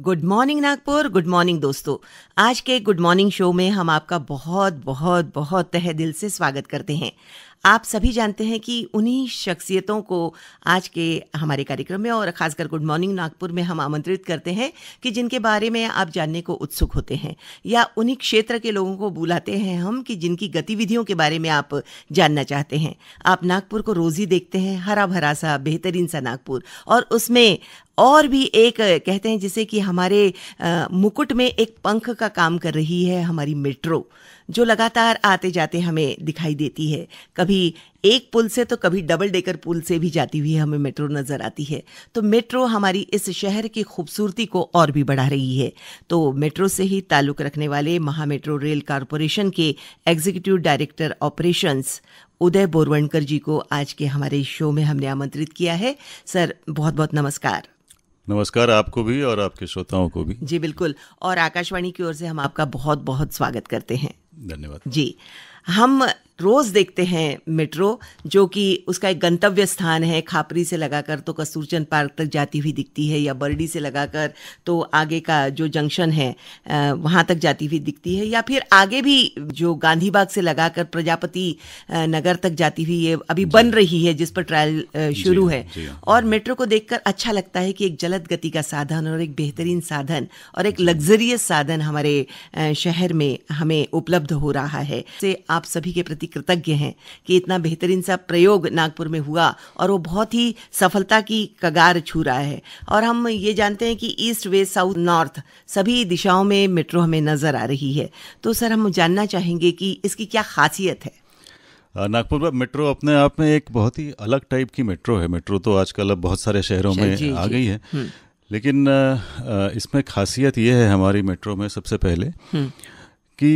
Good morning Nagpur, good morning दोस्तों। आज के गुड मॉर्निंग शो में हम आपका बहुत बहुत बहुत तहे दिल से स्वागत करते हैं। आप सभी जानते हैं कि उन्हीं शख्सियतों को आज के हमारे कार्यक्रम में और ख़ासकर गुड मॉर्निंग नागपुर में हम आमंत्रित करते हैं कि जिनके बारे में आप जानने को उत्सुक होते हैं, या उन्हीं क्षेत्र के लोगों को बुलाते हैं हम कि जिनकी गतिविधियों के बारे में आप जानना चाहते हैं। आप नागपुर को रोज़ ही देखते हैं, हरा भरा सा बेहतरीन सा नागपुर, और उसमें और भी एक कहते हैं जिसे कि हमारे मुकुट में एक पंख का काम कर रही है हमारी मेट्रो, जो लगातार आते जाते हमें दिखाई देती है। कभी एक पुल से तो कभी डबल डेकर पुल से भी जाती हुई हमें मेट्रो नज़र आती है। तो मेट्रो हमारी इस शहर की खूबसूरती को और भी बढ़ा रही है। तो मेट्रो से ही ताल्लुक़ रखने वाले महा मेट्रो रेल कॉरपोरेशन के एग्जीक्यूटिव डायरेक्टर ऑपरेशंस उदय बोरवणकर जी को आज के हमारे शो में हमने आमंत्रित किया है। सर, बहुत बहुत नमस्कार। नमस्कार आपको भी और आपके श्रोताओं को भी। जी बिल्कुल, और आकाशवाणी की ओर से हम आपका बहुत बहुत स्वागत करते हैं। धन्यवाद जी। हम रोज़ देखते हैं मेट्रो, जो कि उसका एक गंतव्य स्थान है। खापरी से लगाकर तो कस्तूरचंद पार्क तक जाती हुई दिखती है, या बर्डी से लगाकर तो आगे का जो जंक्शन है वहाँ तक जाती हुई दिखती है, या फिर आगे भी जो गांधी बाग से लगाकर प्रजापति नगर तक जाती हुई ये अभी बन रही है, जिस पर ट्रायल शुरू है। और मेट्रो को देखकर अच्छा लगता है कि एक जलद गति का साधन और एक बेहतरीन साधन और एक लग्जरियस साधन हमारे शहर में हमें उपलब्ध हो रहा है। से आप सभी के प्रति कृतज्ञ हैं कि इतना बेहतरीन सा प्रयोग नागपुर में हुआ और वो बहुत ही सफलता की कगार छू रहा है। और हम ये जानते हैं कि ईस्ट वेस्ट साउथ नॉर्थ सभी दिशाओं में मेट्रो हमें नज़र आ रही है। तो सर, हम जानना चाहेंगे कि इसकी क्या खासियत है। नागपुर में मेट्रो अपने आप में एक बहुत ही अलग टाइप की मेट्रो है। मेट्रो तो आजकल अब बहुत सारे शहरों में आ गई है, लेकिन इसमें खासियत ये है हमारी मेट्रो में सबसे पहले कि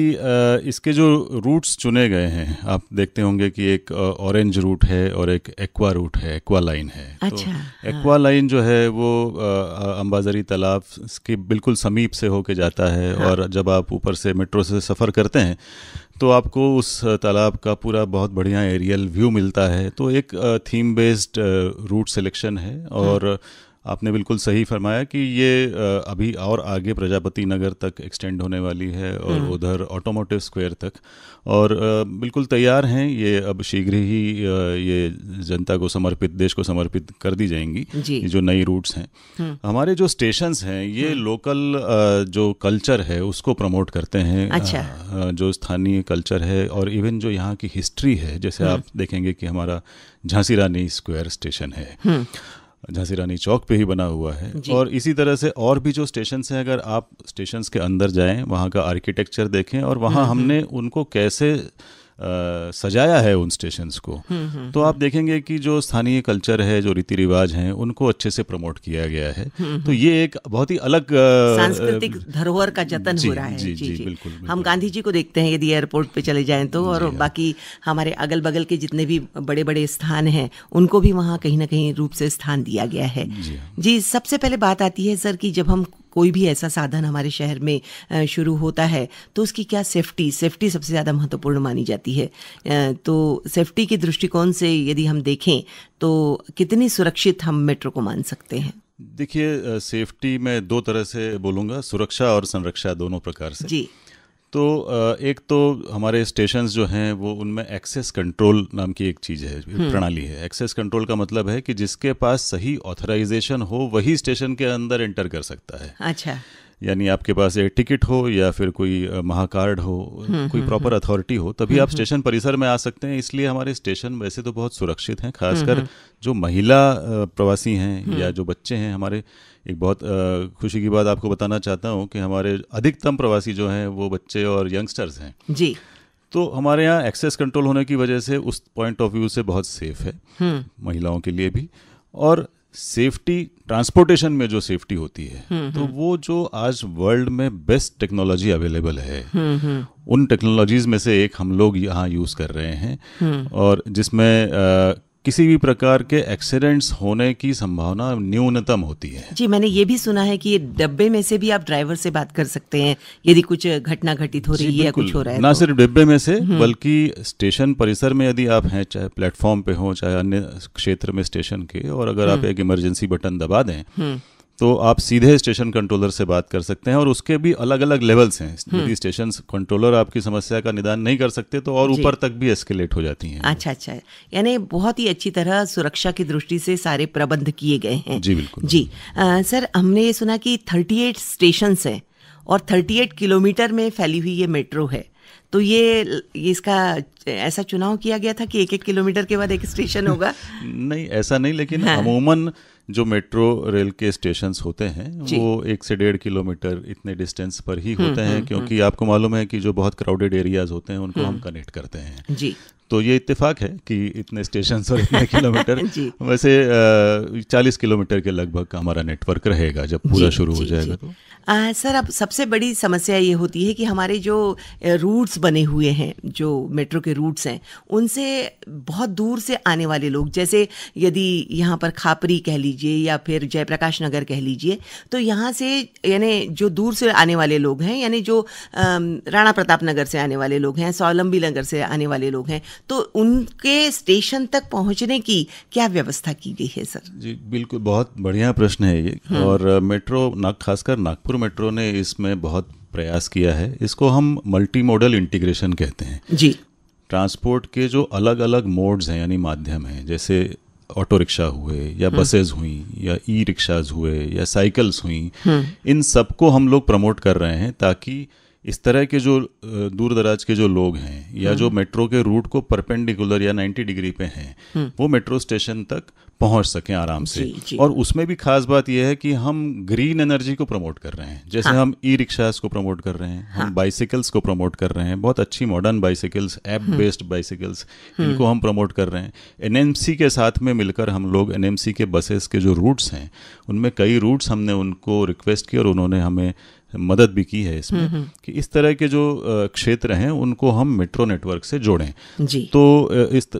इसके जो रूट्स चुने गए हैं, आप देखते होंगे कि एक ऑरेंज रूट है और एक एक्वा रूट है, एक्वा लाइन है। अच्छा, तो एक्वा लाइन जो है वो अंबाजरी तालाब के बिल्कुल समीप से होके जाता है। और जब आप ऊपर से मेट्रो से सफ़र करते हैं तो आपको उस तालाब का पूरा बहुत बढ़िया एरियल व्यू मिलता है। तो एक थीम बेस्ड रूट सिलेक्शन है। और आपने बिल्कुल सही फरमाया कि ये अभी और आगे प्रजापति नगर तक एक्सटेंड होने वाली है और उधर ऑटोमोटिव स्क्वायर तक, और बिल्कुल तैयार हैं। ये अब शीघ्र ही ये जनता को समर्पित, देश को समर्पित कर दी जाएंगी, ये जो नई रूट्स हैं। हमारे जो स्टेशंस हैं ये लोकल जो कल्चर है उसको प्रमोट करते हैं। अच्छा। जो स्थानीय कल्चर है और इवन जो यहाँ की हिस्ट्री है, जैसे आप देखेंगे कि हमारा झांसी रानी स्क्वायर स्टेशन है, झांसी रानी चौक पे ही बना हुआ है। और इसी तरह से और भी जो स्टेशंस हैं, अगर आप स्टेशंस के अंदर जाएं, वहाँ का आर्किटेक्चर देखें और वहाँ हमने उनको कैसे सजाया है उन स्टेशंस को, तो आप देखेंगे कि जो स्थानीय कल्चर है, जो रीति रिवाज हैं, उनको अच्छे से प्रमोट किया गया है। तो ये एक बहुत ही अलग सांस्कृतिक धरोहर का जतन हो रहा है। जी, बिल्कुल। हम गांधी जी को देखते हैं यदि एयरपोर्ट पे चले जाएं तो, और बाकी हमारे अगल बगल के जितने भी बड़े बड़े स्थान हैं उनको भी वहाँ कहीं ना कहीं रूप से स्थान दिया गया है। जी, सबसे पहले बात आती है सर कि जब हम कोई भी ऐसा साधन हमारे शहर में शुरू होता है तो उसकी क्या सेफ्टी सबसे ज़्यादा महत्वपूर्ण मानी जाती है। तो सेफ्टी के दृष्टिकोण से यदि हम देखें तो कितनी सुरक्षित हम मेट्रो को मान सकते हैं। देखिए, सेफ्टी में दो तरह से बोलूँगा, सुरक्षा और संरक्षा, दोनों प्रकार से। जी। तो एक तो हमारे स्टेशंस जो हैं वो उनमें एक्सेस कंट्रोल नाम की एक चीज़ है, प्रणाली है। एक्सेस कंट्रोल का मतलब है कि जिसके पास सही ऑथराइजेशन हो वही स्टेशन के अंदर एंटर कर सकता है। अच्छा। यानी आपके पास एक टिकट हो या फिर कोई महाकार्ड हो, कोई प्रॉपर अथॉरिटी हो, तभी आप स्टेशन परिसर में आ सकते हैं। इसलिए हमारे स्टेशन वैसे तो बहुत सुरक्षित हैं, खासकर जो महिला प्रवासी हैं या जो बच्चे हैं हमारे। एक बहुत खुशी की बात आपको बताना चाहता हूँ कि हमारे अधिकतम प्रवासी जो हैं वो बच्चे और यंगस्टर्स हैं। जी। तो हमारे यहाँ एक्सेस कंट्रोल होने की वजह से उस पॉइंट ऑफ व्यू से बहुत सेफ है महिलाओं के लिए भी। और सेफ्टी, ट्रांसपोर्टेशन में जो सेफ्टी होती है तो वो जो आज वर्ल्ड में बेस्ट टेक्नोलॉजी अवेलेबल है, उन टेक्नोलॉजीज में से एक हम लोग यहाँ यूज़ कर रहे हैं, और जिसमें किसी भी प्रकार के एक्सीडेंट्स होने की संभावना न्यूनतम होती है। जी, मैंने ये भी सुना है कि ये डब्बे में से भी आप ड्राइवर से बात कर सकते हैं यदि कुछ घटना घटित हो रही है या कुछ हो रहा है। ना सिर्फ डिब्बे में से, बल्कि स्टेशन परिसर में यदि आप हैं, चाहे प्लेटफॉर्म पे हो चाहे अन्य क्षेत्र में स्टेशन के, और अगर आप एक इमरजेंसी बटन दबा दें तो आप सीधे स्टेशन कंट्रोलर से बात कर सकते हैं, और उसके भी अलग अलग लेवल्स हैं। यदि स्टेशन कंट्रोलर आपकी समस्या का निदान नहीं कर सकते तो और ऊपर तक भी एस्केलेट हो जाती हैं। अच्छा, यानी बहुत ही अच्छी तरह सुरक्षा की दृष्टि से सारे प्रबंध किए गए हैं। जी बिल्कुल जी। सर, हमने ये सुना कि 38 स्टेशन हैं और 38 किलोमीटर में फैली हुई ये मेट्रो है, तो ये इसका ऐसा चुनाव किया गया था कि एक एक किलोमीटर के बाद एक स्टेशन होगा? नहीं, ऐसा नहीं, लेकिन अमूमन जो मेट्रो रेल के स्टेशंस होते हैं वो 1 से 1.5 किलोमीटर इतने डिस्टेंस पर ही होते हैं, क्योंकि आपको मालूम है कि जो बहुत क्राउडेड एरियाज होते हैं उनको हम कनेक्ट करते हैं। जी। तो ये इत्तेफाक है कि इतने स्टेशंस और इतने किलोमीटर वैसे 40 किलोमीटर के लगभग का हमारा नेटवर्क रहेगा जब पूरा शुरू हो जाएगा। तो सर, अब सबसे बड़ी समस्या ये होती है कि हमारे जो रूट्स बने हुए हैं, जो मेट्रो के रूट्स हैं, उनसे बहुत दूर से आने वाले लोग, जैसे यदि यहाँ पर खापरी कह लीजिए या फिर जयप्रकाश नगर कह लीजिए, तो यहाँ से यानी जो दूर से आने वाले लोग हैं, यानी जो राणा प्रताप नगर से आने वाले लोग हैं, स्वावलंबी नगर से आने वाले लोग हैं, तो उनके स्टेशन तक पहुँचने की क्या व्यवस्था की गई है? सर जी बिल्कुल, बहुत बढ़िया प्रश्न है ये। और मेट्रो खासकर नागपुर मेट्रो ने इसमें बहुत प्रयास किया है। इसको हम मल्टी मॉडल इंटीग्रेशन कहते हैं। जी। ट्रांसपोर्ट के जो अलग अलग मोड्स हैं यानी माध्यम हैं, जैसे ऑटो रिक्शा हुए या बसेज हुई या ई रिक्शाज हुए या साइकिल्स हुई, इन सबको हम लोग प्रमोट कर रहे हैं ताकि इस तरह के जो दूर दराज के जो लोग हैं या जो मेट्रो के रूट को परपेंडिकुलर या 90 डिग्री पे हैं, वो मेट्रो स्टेशन तक पहुंच सकें आराम से। जी। और उसमें भी खास बात यह है कि हम ग्रीन एनर्जी को प्रमोट कर रहे हैं, जैसे हम ई रिक्शास को प्रमोट कर रहे हैं, हम बाइसिकल्स को प्रमोट कर रहे हैं, बहुत अच्छी modern bicycles, app based bicycles, इनको हम प्रमोट कर रहे हैं। एनएमसी के साथ में मिलकर हम लोग एनएमसी के बसेस के जो रूट्स हैं, उनमें कई रूट्स हमने उनको रिक्वेस्ट किए और उन्होंने हमें मदद भी की है इसमें कि इस तरह के जो क्षेत्र हैं उनको हम मेट्रो नेटवर्क से जोड़ें। जी। तो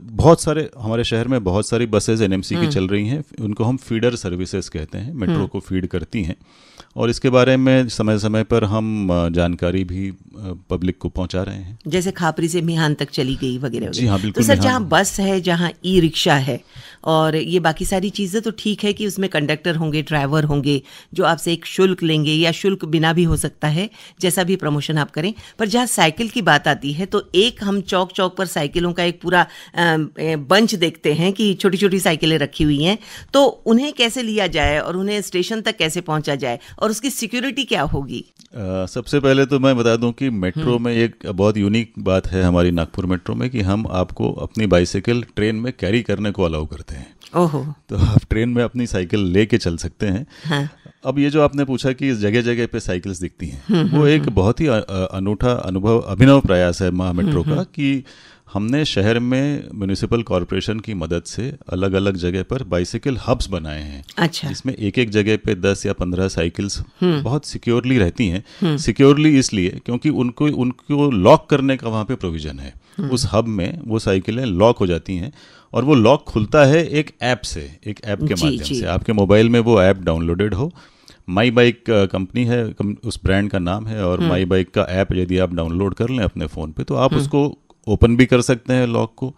बहुत सारे हमारे शहर में बहुत सारी बसेस एनएमसी की चल रही हैं, उनको हम फीडर सर्विसेज कहते हैं, मेट्रो को फीड करती हैं, और इसके बारे में समय समय पर हम जानकारी भी पब्लिक को पहुंचा रहे हैं। जैसे खापरी से मिहान तक चली गई वगैरह। जी हाँ बिल्कुल। तो सर, जहाँ बस है, जहाँ ई रिक्शा है और ये बाकी सारी चीज़ें, तो ठीक है कि उसमें कंडक्टर होंगे, ड्राइवर होंगे जो आपसे एक शुल्क लेंगे, या शुल्क बिना भी हो सकता है, जैसा भी प्रमोशन आप करें। पर जहाँ साइकिल की बात आती है, तो एक हम चौक चौक पर साइकिलों का एक पूरा बंच देखते हैं कि छोटी छोटी साइकिलें रखी हुई हैं, तो उन्हें कैसे लिया जाए और उन्हें स्टेशन तक कैसे पहुंचा जाए और उसकी सिक्योरिटी क्या होगी? सबसे पहले तो मैं बता दूं कि मेट्रो में एक बहुत यूनिक बात है हमारी नागपुर मेट्रो में कि हम आपको अपनी बाइसाइकिल ट्रेन में कैरी करने को अलाउ करते हैं। ओहो। तो आप ट्रेन में अपनी साइकिल लेके चल सकते हैं। हाँ। अब ये जो आपने पूछा कि जगह जगह पे साइकिल्स दिखती हैं, वो एक बहुत ही अनूठा अभिनव प्रयास है महा मेट्रो का कि हमने शहर में म्युनिसिपल कॉरपोरेशन की मदद से अलग अलग जगह पर बाइसाइकिल हब्स बनाए हैं। अच्छा। जिसमें एक एक जगह पे 10 या 15 साइकिल्स बहुत सिक्योरली रहती हैं। सिक्योरली इसलिए क्योंकि उनको लॉक करने का वहाँ पे प्रोविजन है। उस हब में वो साइकिलें लॉक हो जाती हैं और वो लॉक खुलता है एक ऐप से, एक ऐप के माध्यम से। आपके मोबाइल में वो ऐप डाउनलोडेड हो, माई बाइक कंपनी है, उस ब्रांड का नाम है, और माई बाइक का ऐप यदि आप डाउनलोड कर लें अपने फ़ोन पे तो आप उसको ओपन भी कर सकते हैं, लॉक को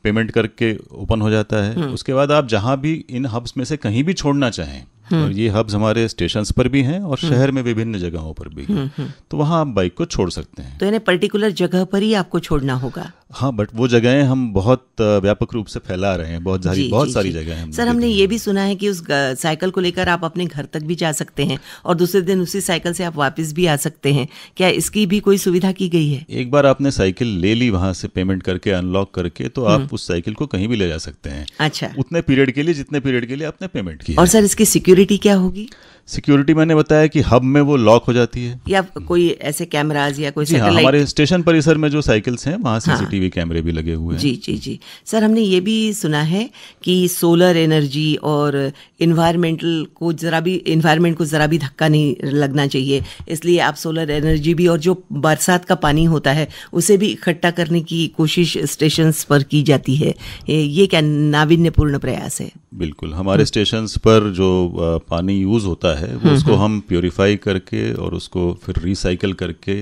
पेमेंट करके ओपन हो जाता है। उसके बाद आप जहां भी इन हब्स में से कहीं भी छोड़ना चाहें, और ये हब्स हमारे स्टेशंस पर भी हैं और शहर में विभिन्न जगहों पर भी हैं, तो वहां आप बाइक को छोड़ सकते हैं। तो यानी पर्टिकुलर जगह पर ही आपको छोड़ना होगा? हाँ, बट वो जगहें हम बहुत व्यापक रूप से फैला रहे हैं, बहुत सारी जगह हैं। सर, हमने ये भी सुना है कि उस साइकिल को लेकर आप अपने घर तक भी जा सकते हैं और दूसरे दिन उसी साइकिल से आप वापस भी आ सकते हैं। क्या इसकी भी कोई सुविधा की गई है? एक बार आपने साइकिल ले ली वहां से पेमेंट करके, अनलॉक करके, तो आप उस साइकिल को कहीं भी ले जा सकते हैं। अच्छा। उतने पीरियड के लिए जितने पीरियड के लिए आपने पेमेंट की। और सर, इसकी सिक्योरिटी क्या होगी? सिक्योरिटी मैंने बताया कि हब में वो लॉक हो जाती है, या कोई ऐसे कैमराज या कोई सैटेलाइट। हमारे स्टेशन परिसर में जो साइकिल्स हैं वहाँ सीसीटीवी कैमरे भी लगे हुए हैं। जी। सर, हमने ये भी सुना है कि सोलर एनर्जी और इन्वायरमेंट को ज़रा भी धक्का नहीं लगना चाहिए, इसलिए आप सोलर एनर्जी भी और जो बरसात का पानी होता है उसे भी इकट्ठा करने की कोशिश स्टेशंस पर की जाती है। ये क्या नावीन्यपूर्ण प्रयास है? बिल्कुल, हमारे स्टेशंस पर जो पानी यूज़ होता है वो उसको हम प्योरीफाई करके और उसको फिर रिसाइकल करके,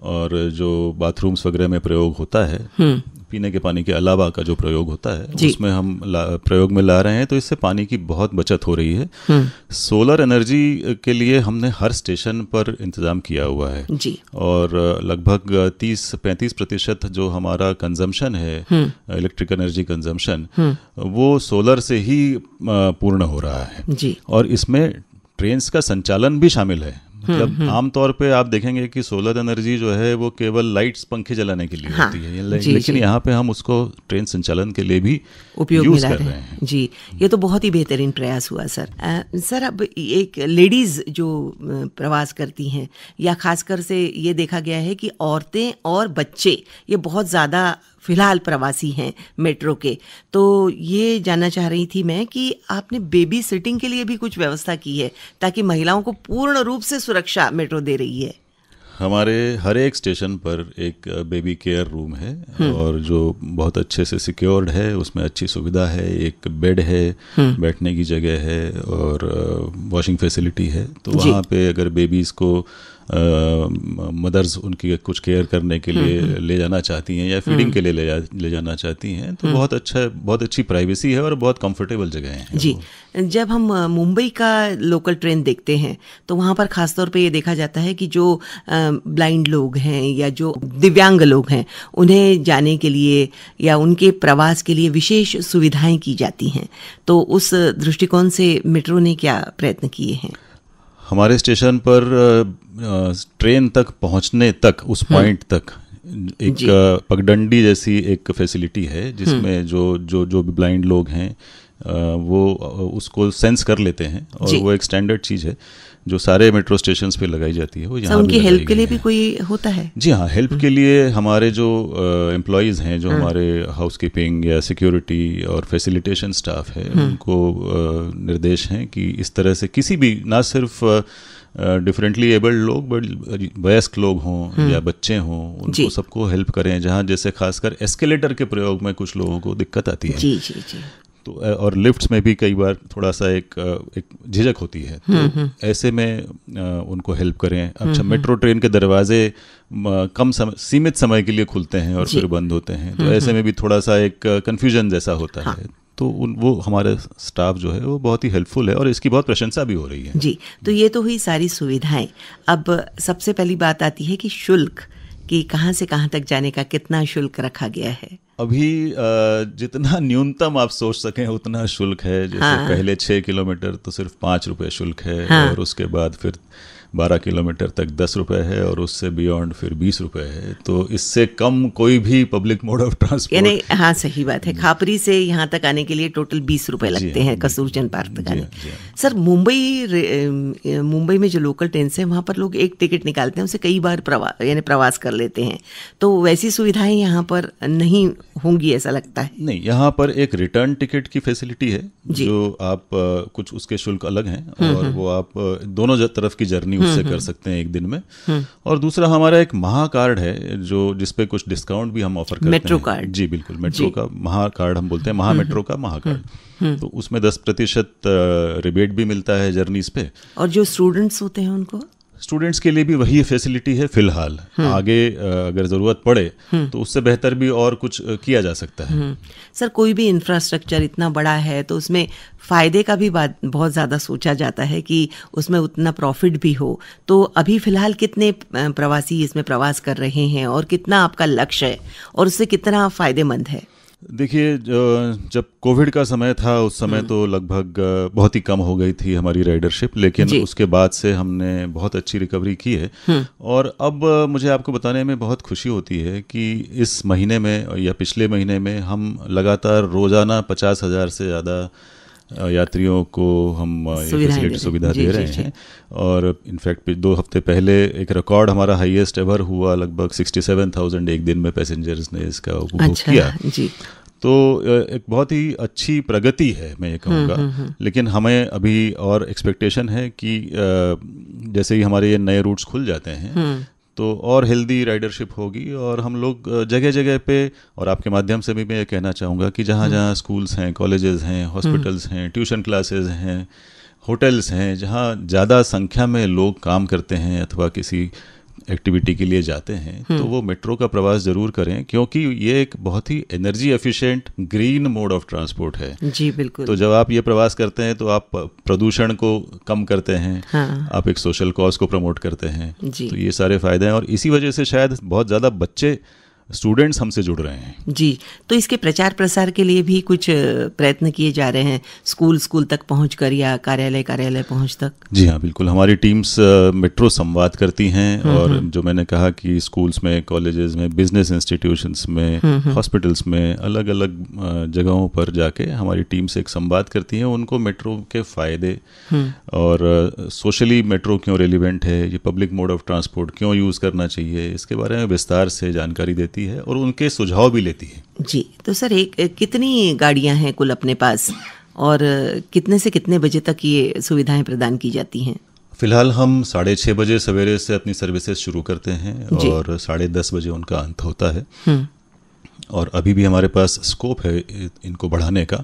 और जो बाथरूम्स वगैरह में प्रयोग होता है पीने के पानी के अलावा का जो प्रयोग होता है उसमें हम प्रयोग में ला रहे हैं, तो इससे पानी की बहुत बचत हो रही है। सोलर एनर्जी के लिए हमने हर स्टेशन पर इंतज़ाम किया हुआ है जी। और लगभग 30-35% जो हमारा कंजम्पशन है, इलेक्ट्रिक एनर्जी कंजम्पशन, वो सोलर से ही पूर्ण हो रहा है जी। और इसमें ट्रेन्स का संचालन भी शामिल है। मतलब आमतौर पे आप देखेंगे कि सोलर एनर्जी जो है वो केवल लाइट्स, पंखे जलाने के लिए होती है, लेकिन यहाँ पे हम उसको ट्रेन संचालन के लिए भी उपयोग यूज में ला कर रहे रहे हैं जी। ये तो बहुत ही बेहतरीन प्रयास हुआ सर। सर, अब एक लेडीज जो प्रवास करती हैं, या खासकर से ये देखा गया है कि औरतें और बच्चे ये बहुत ज़्यादा फिलहाल प्रवासी हैं मेट्रो के, तो ये जानना चाह रही थी मैं कि आपने बेबी सिटिंग के लिए भी कुछ व्यवस्था की है ताकि महिलाओं को पूर्ण रूप से सुरक्षा मेट्रो दे रही है? हमारे हर एक स्टेशन पर एक बेबी केयर रूम है और जो बहुत अच्छे से सिक्योर्ड है, उसमें अच्छी सुविधा है, एक बेड है, बैठने की जगह है और वॉशिंग फैसिलिटी है। तो वहाँ पे अगर बेबीज़ को मदर्स उनकी कुछ केयर करने के लिए ले जाना चाहती हैं या फीडिंग के लिए ले जाना चाहती हैं, तो बहुत अच्छी प्राइवेसी है और बहुत कंफर्टेबल जगह है जी। जब हम मुंबई का लोकल ट्रेन देखते हैं तो वहाँ पर खासतौर पे ये देखा जाता है कि जो ब्लाइंड लोग हैं या जो दिव्यांग लोग हैं, उन्हें जाने के लिए या उनके प्रवास के लिए विशेष सुविधाएं की जाती हैं। तो उस दृष्टिकोण से मेट्रो ने क्या प्रयत्न किए हैं? हमारे स्टेशन पर ट्रेन तक पहुंचने तक, उस पॉइंट तक एक पगडंडी जैसी एक फैसिलिटी है जिसमें जो भी ब्लाइंड लोग हैं वो उसको सेंस कर लेते हैं और वो एक स्टैंडर्ड चीज़ है जो सारे मेट्रो स्टेशंस पे लगाई जाती है। वो यहाँ उनकी हेल्प के लिए भी कोई होता है? जी हाँ, हेल्प के लिए हमारे जो एम्प्लॉयज़ हैं, जो हमारे हाउसकीपिंग या सिक्योरिटी और फैसिलिटेशन स्टाफ है, उनको निर्देश हैं कि इस तरह से किसी भी, ना सिर्फ डिफरेंटली एबल्ड लोग, बट वयस्क लोग हों या बच्चे हों, उनको सबको हेल्प करें। जहाँ जैसे खासकर एस्केलेटर के प्रयोग में कुछ लोगों को दिक्कत आती है, तो और लिफ्ट्स में भी कई बार थोड़ा सा एक झिझक होती है, तो ऐसे में उनको हेल्प करें। अच्छा, मेट्रो ट्रेन के दरवाजे सीमित समय के लिए खुलते हैं और फिर बंद होते हैं, तो ऐसे में भी थोड़ा सा एक कन्फ्यूजन जैसा होता है। तो वो हमारे स्टाफ जो है वो बहुत ही हेल्पफुल है और इसकी बहुत प्रशंसा भी हो रही है जी। तो ये तो हुई सारी सुविधाएं। अब सबसे पहली बात आती है कि शुल्क, कि कहाँ से कहाँ तक जाने का कितना शुल्क रखा गया है? अभी जितना न्यूनतम आप सोच सकें उतना शुल्क है। जैसे पहले 6 किलोमीटर तो सिर्फ 5 रुपये शुल्क है, और उसके बाद फिर 12 किलोमीटर तक 10 रुपये है, और उससे बियॉन्ड फिर 20 रुपये है। तो इससे कम कोई भी पब्लिक मोड ऑफ ट्रांसपोर्ट, यानी हाँ, सही बात है। खापरी से यहाँ तक आने के लिए टोटल 20 रुपये लगते हैं, कस्तूरचंद पार्क तक आने। सर, मुंबई में जो लोकल ट्रेन है वहाँ पर लोग एक टिकट निकालते हैं, उसे कई बार प्रवास कर लेते हैं, तो वैसी सुविधाएं यहाँ पर नहीं होंगी ऐसा लगता है? नहीं, यहाँ पर एक रिटर्न टिकट की फैसिलिटी है, जो आप कुछ उसके शुल्क अलग हैं और वो आप दोनों तरफ की जर्नी उससे कर सकते हैं एक दिन में। और दूसरा हमारा एक महा कार्ड है जो जिसपे कुछ डिस्काउंट भी हम ऑफर करते हैं। Metro card? जी बिल्कुल, मेट्रो का महा कार्ड हम बोलते हैं, महा मेट्रो का महा कार्ड। तो उसमें 10% रिबेट भी मिलता है जर्नीज पे। और जो स्टूडेंट्स होते हैं उनको? स्टूडेंट्स के लिए भी वही फैसिलिटी है फिलहाल। आगे अगर ज़रूरत पड़े तो उससे बेहतर भी और कुछ किया जा सकता है। सर, कोई भी इंफ्रास्ट्रक्चर इतना बड़ा है तो उसमें फ़ायदे का भी बहुत ज़्यादा सोचा जाता है कि उसमें उतना प्रॉफिट भी हो। तो अभी फ़िलहाल कितने प्रवासी इसमें प्रवास कर रहे हैं और कितना आपका लक्ष्य है और उससे कितना फ़ायदेमंद है? देखिए, जब कोविड का समय था उस समय तो लगभग बहुत ही कम हो गई थी हमारी राइडरशिप, लेकिन उसके बाद से हमने बहुत अच्छी रिकवरी की है। और अब मुझे आपको बताने में बहुत खुशी होती है कि इस महीने में या पिछले महीने में हम लगातार रोज़ाना 50,000 से ज़्यादा यात्रियों को हम सुविधा दे रहे हैं। और इनफैक्ट 2 हफ्ते पहले एक रिकॉर्ड हमारा हाईएस्ट एवर हुआ, लगभग 67,000 एक दिन में पैसेंजर्स ने इसका उपभोग किया। तो एक बहुत ही अच्छी प्रगति है, मैं ये कहूँगा। लेकिन हमें अभी और एक्सपेक्टेशन है कि जैसे ही हमारे ये नए रूट्स खुल जाते हैं तो और हेल्दी राइडरशिप होगी, और हम लोग जगह जगह पे, और आपके माध्यम से भी मैं ये कहना चाहूँगा कि जहाँ जहाँ स्कूल्स हैं, कॉलेजेस हैं, हॉस्पिटल्स हैं, ट्यूशन क्लासेस हैं, होटल्स हैं, जहाँ ज़्यादा संख्या में लोग काम करते हैं अथवा किसी एक्टिविटी के लिए जाते हैं तो वो मेट्रो का प्रवास जरूर करें, क्योंकि ये एक बहुत ही energy efficient green mode of transport है। जी बिल्कुल। तो जब आप ये प्रवास करते हैं तो आप प्रदूषण को कम करते हैं, हाँ। आप एक सोशल कॉज को प्रमोट करते हैं। जी। तो ये सारे फायदे हैं और इसी वजह से शायद बहुत ज़्यादा बच्चे स्टूडेंट्स हमसे जुड़ रहे हैं। जी, तो इसके प्रचार प्रसार के लिए भी कुछ प्रयत्न किए जा रहे हैं, स्कूल तक पहुंचकर या कार्यालय पहुंच तक? जी हाँ, बिल्कुल। हमारी टीम्स मेट्रो संवाद करती हैं और जो मैंने कहा कि स्कूल्स में, कॉलेजेस में, बिजनेस इंस्टीट्यूशंस में, हॉस्पिटल्स में, अलग अलग जगहों पर जाके हमारी टीम्स एक संवाद करती हैं, उनको मेट्रो के फ़ायदे और सोशली मेट्रो क्यों रेलिवेंट है, ये पब्लिक मोड ऑफ ट्रांसपोर्ट क्यों यूज़ करना चाहिए, इसके बारे में विस्तार से जानकारी देती है और उनके सुझाव भी लेती है। जी, तो सर कितनी गाड़ियां हैं कुल अपने पास और कितने से कितने बजे तक ये सुविधाएं प्रदान की जाती हैं? फिलहाल हम 6:30 बजे सवेरे से अपनी सर्विसेज शुरू करते हैं और 10:30 बजे उनका अंत होता है। और अभी भी हमारे पास स्कोप है इनको बढ़ाने का।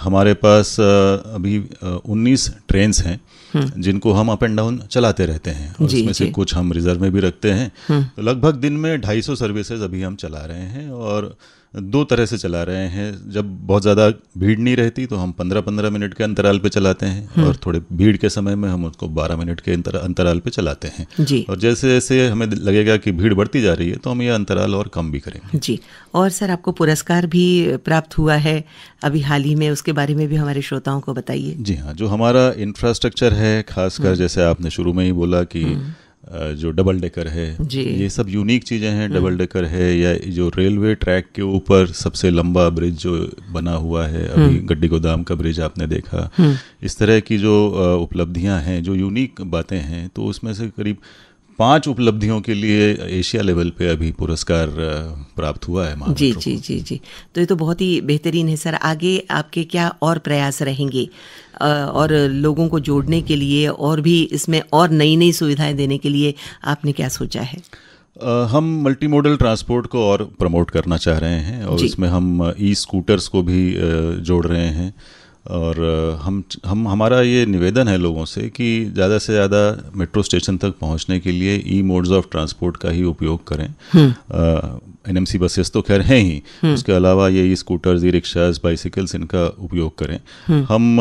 हमारे पास अभी 19 ट्रेन्स हैं जिनको हम अप एंड डाउन चलाते रहते हैं और उसमें से कुछ हम रिजर्व में भी रखते हैं। तो लगभग दिन में 250 सर्विसेज अभी हम चला रहे हैं और 2 तरह से चला रहे हैं। जब बहुत ज़्यादा भीड़ नहीं रहती तो हम 15-15 मिनट के अंतराल पे चलाते हैं और थोड़े भीड़ के समय में हम उसको 12 मिनट के अंतराल पे चलाते हैं। जी। और जैसे जैसे हमें लगेगा कि भीड़ बढ़ती जा रही है तो हम ये अंतराल और कम भी करेंगे। जी। और सर आपको पुरस्कार भी प्राप्त हुआ है अभी हाल ही में, उसके बारे में भी हमारे श्रोताओं को बताइए। जी हाँ, जो हमारा इंफ्रास्ट्रक्चर है, खासकर जैसे आपने शुरू में ही बोला कि जो डबल डेकर है, ये सब यूनिक चीज़ें हैं। डबल डेकर है या जो रेलवे ट्रैक के ऊपर सबसे लंबा ब्रिज जो बना हुआ है, अभी गड्डी गोदाम का ब्रिज आपने देखा, इस तरह की जो उपलब्धियां हैं, जो यूनिक बातें हैं, तो उसमें से करीब 5 उपलब्धियों के लिए एशिया लेवल पे अभी पुरस्कार प्राप्त हुआ है महामेट्रो को। जी। तो ये तो बहुत ही बेहतरीन है सर। आगे आपके क्या और प्रयास रहेंगे और लोगों को जोड़ने के लिए और भी इसमें और नई नई सुविधाएं देने के लिए आपने क्या सोचा है? हम मल्टी मॉडल ट्रांसपोर्ट को और प्रमोट करना चाह रहे हैं और इसमें हम ई स्कूटर्स को भी जोड़ रहे हैं। और हमारा ये निवेदन है लोगों से कि ज़्यादा से ज़्यादा मेट्रो स्टेशन तक पहुंचने के लिए ई मोड्स ऑफ ट्रांसपोर्ट का ही उपयोग करें। एनएमसी बसेस तो खैर हैं ही, उसके अलावा ये ई स्कूटर्स, ई रिक्शाज, बाइसिकल्स, इनका उपयोग करें। हम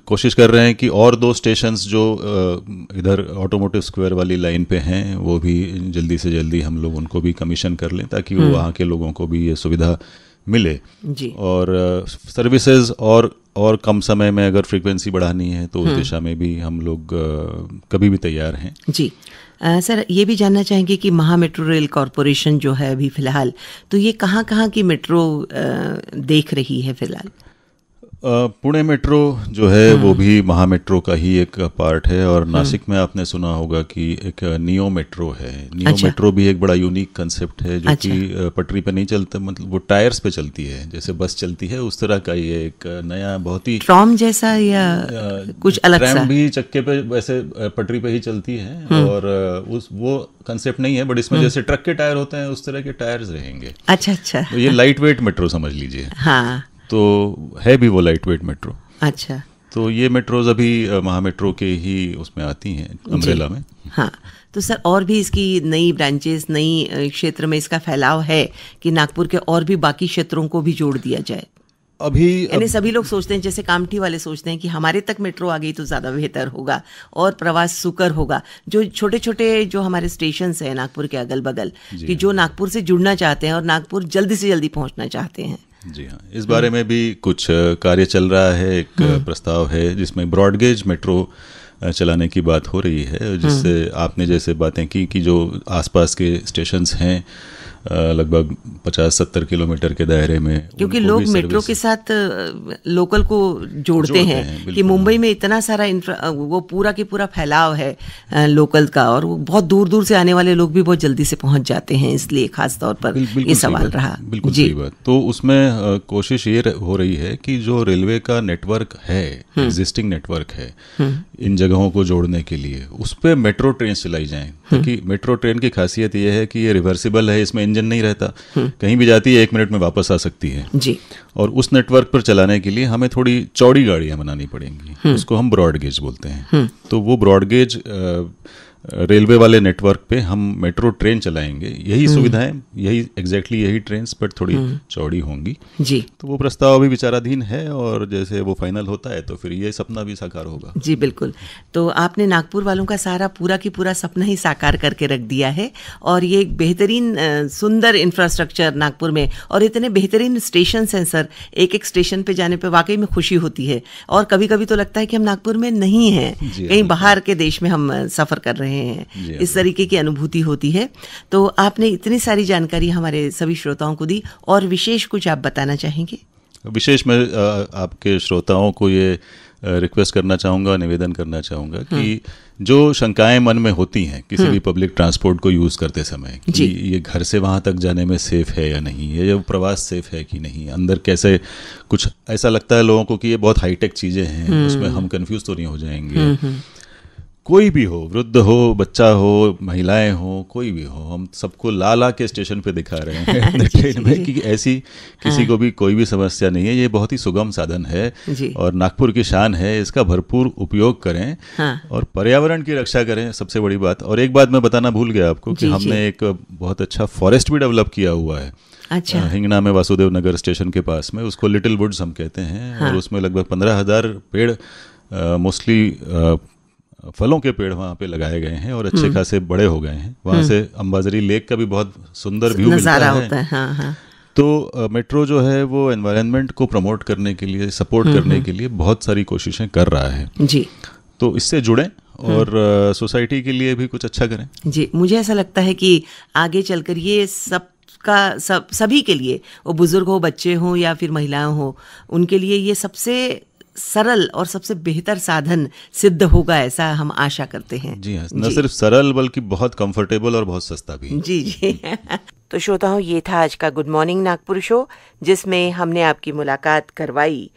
कोशिश कर रहे हैं कि और 2 स्टेशंस जो इधर ऑटोमोटिव स्क्वायर वाली लाइन पे हैं वो भी जल्दी से जल्दी हम लोग उनको भी कमीशन कर लें ताकि वो वहाँ के लोगों को भी ये सुविधा मिले। जी। और सर्विसेज और कम समय में अगर फ्रीक्वेंसी बढ़ानी है तो उस दिशा में भी हम लोग कभी भी तैयार हैं। जी। सर ये भी जानना चाहेंगे कि महा मेट्रो रेल कॉरपोरेशन जो है अभी फिलहाल, तो ये कहाँ की मेट्रो देख रही है फिलहाल? पुणे मेट्रो जो है वो भी महा मेट्रो का ही एक पार्ट है और नासिक में आपने सुना होगा कि एक नियो मेट्रो है। नियो मेट्रो भी एक बड़ा यूनिक कंसेप्ट है जो कि पटरी पे नहीं चलता, मतलब वो टायर्स पे चलती है, जैसे बस चलती है उस तरह का ये एक नया बहुत ही ट्राम जैसा या कुछ अलग सा? ट्रैम भी चक्के पे वैसे पटरी पे ही चलती है और वो कंसेप्ट नहीं है, बट इसमें जैसे ट्रक के टायर होते हैं उस तरह के टायर्स रहेंगे। अच्छा। तो ये लाइट वेट मेट्रो समझ लीजिए। हाँ, तो है भी वो लाइट वेट मेट्रो। अच्छा। तो ये मेट्रोज अभी महा मेट्रो के ही उसमें आती हैं, अम्ब्रेला में। हाँ, तो सर और भी इसकी नई ब्रांचेस, नई क्षेत्र में इसका फैलाव है कि नागपुर के और भी बाकी क्षेत्रों को भी जोड़ दिया जाए? अभी सभी लोग सोचते हैं, जैसे कामठी वाले सोचते हैं कि हमारे तक मेट्रो आ गई तो ज़्यादा बेहतर होगा और प्रवास सुकर होगा। जो छोटे छोटे जो हमारे स्टेशंस हैं नागपुर के अगल बगल, कि जो नागपुर से जुड़ना चाहते हैं और नागपुर जल्दी से जल्दी पहुंचना चाहते हैं। जी हाँ, इस बारे में भी कुछ कार्य चल रहा है। एक प्रस्ताव है जिसमें ब्रॉडगेज मेट्रो चलाने की बात हो रही है, जिससे आपने जैसे बातें की कि जो आसपास के स्टेशंस हैं लगभग 50-70 किलोमीटर के दायरे में, क्योंकि लोग मेट्रो के साथ लोकल को जोड़ते हैं कि मुंबई में इतना सारा वो पूरा की पूरा फैलाव है लोकल का और वो बहुत दूर दूर से आने वाले लोग भी बहुत जल्दी से पहुंच जाते हैं, इसलिए खास तौर पर ये सवाल रहा। बिल्कुल सही बात। तो उसमें कोशिश ये हो रही है कि जो रेलवे का नेटवर्क है, एग्जिस्टिंग नेटवर्क है, इन जगहों को जोड़ने के लिए उस पर मेट्रो ट्रेन चलाई जाएं, क्योंकि मेट्रो ट्रेन की खासियत ये है कि ये रिवर्सिबल है, इसमें इंजन नहीं रहता, कहीं भी जाती है 1 मिनट में वापस आ सकती है जी। और उस नेटवर्क पर चलाने के लिए हमें थोड़ी चौड़ी गाड़ियां बनानी पड़ेंगी, उसको हम ब्रॉड गेज बोलते हैं। तो वो ब्रॉड गेज रेलवे वाले नेटवर्क पे हम मेट्रो ट्रेन चलाएंगे। यही सुविधाएं, यही एग्जैक्टली यही ट्रेन्स पर थोड़ी चौड़ी होंगी जी। तो वो प्रस्ताव अभी विचाराधीन है और जैसे वो फाइनल होता है तो फिर ये सपना भी साकार होगा। जी बिल्कुल। तो आपने नागपुर वालों का सारा पूरा की पूरा सपना ही साकार करके रख दिया है और ये एक बेहतरीन सुंदर इंफ्रास्ट्रक्चर नागपुर में और इतने बेहतरीन स्टेशन हैं सर। एक एक स्टेशन पे जाने पे वाकई में खुशी होती है और कभी कभी तो लगता है कि हम नागपुर में नहीं हैं, कहीं बाहर के देश में हम सफ़र कर रहे हैं। इस तरीके की अनुभूति होती है। तो आपने इतनी सारी जानकारी हमारे सभी श्रोताओं को दी और विशेष कुछ आप बताना चाहेंगे? विशेष मैं आपके श्रोताओं को ये रिक्वेस्ट करना चाहूँगा, निवेदन करना चाहूँगा कि जो शंकाएं मन में होती हैं किसी भी पब्लिक ट्रांसपोर्ट को यूज़ करते समय कि ये घर से वहाँ तक जाने में सेफ़ है या नहीं है, या प्रवास सेफ़ है कि नहीं, अंदर कैसे कुछ ऐसा लगता है लोगों को कि ये बहुत हाईटेक चीज़ें हैं, उसमें हम कंफ्यूज तो नहीं हो जाएंगे। कोई भी हो, वृद्ध हो, बच्चा हो, महिलाएं हो, कोई भी हो, हम सबको ला ला के स्टेशन पे दिखा रहे हैं अपने ट्रेन में कि ऐसी किसी को भी कोई भी समस्या नहीं है। ये बहुत ही सुगम साधन है और नागपुर की शान है, इसका भरपूर उपयोग करें और पर्यावरण की रक्षा करें, सबसे बड़ी बात। और एक बात मैं बताना भूल गया आपको कि हमने एक बहुत अच्छा फॉरेस्ट भी डेवलप किया हुआ है। अच्छा। हिंगना में वासुदेव नगर स्टेशन के पास में, उसको लिटिल वुड्स हम कहते हैं और उसमें लगभग 15,000 पेड़ मोस्टली फलों के पेड़ वहाँ पे लगाए गए हैं और अच्छे खासे बड़े हो गए हैं। वहाँ से अंबाझरी लेक का भी बहुत सुंदर व्यू मिलता है। हाँ। तो मेट्रो जो है वो एनवायरनमेंट को प्रमोट करने के लिए, सपोर्ट करने के लिए बहुत सारी कोशिशें कर रहा है जी। तो इससे जुड़ें और सोसाइटी के लिए भी कुछ अच्छा करें। जी, मुझे ऐसा लगता है कि आगे चलकर ये सभी के लिए, वो बुजुर्ग हो, बच्चे हो या फिर महिलाएं हो, उनके लिए ये सबसे सरल और सबसे बेहतर साधन सिद्ध होगा, ऐसा हम आशा करते हैं। जी हाँ, न सिर्फ सरल बल्कि बहुत कंफर्टेबल और बहुत सस्ता भी। जी। तो श्रोताओं, ये था आज का गुड मॉर्निंग नागपुर शो, जिसमें हमने आपकी मुलाकात करवाई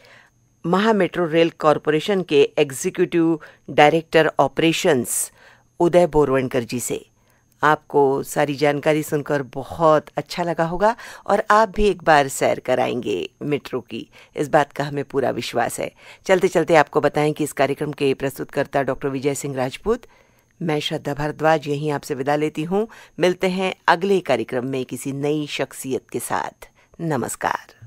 महा मेट्रो रेल कॉरपोरेशन के एग्जीक्यूटिव डायरेक्टर ऑपरेशंस उदय बोरवणकर जी से। आपको सारी जानकारी सुनकर बहुत अच्छा लगा होगा और आप भी एक बार सैर कराएंगे मेट्रो की, इस बात का हमें पूरा विश्वास है। चलते चलते आपको बताएं कि इस कार्यक्रम के प्रस्तुतकर्ता डॉक्टर विजय सिंह राजपूत, मैं श्रद्धा भारद्वाज यहीं आपसे विदा लेती हूँ। मिलते हैं अगले कार्यक्रम में किसी नई शख्सियत के साथ। नमस्कार।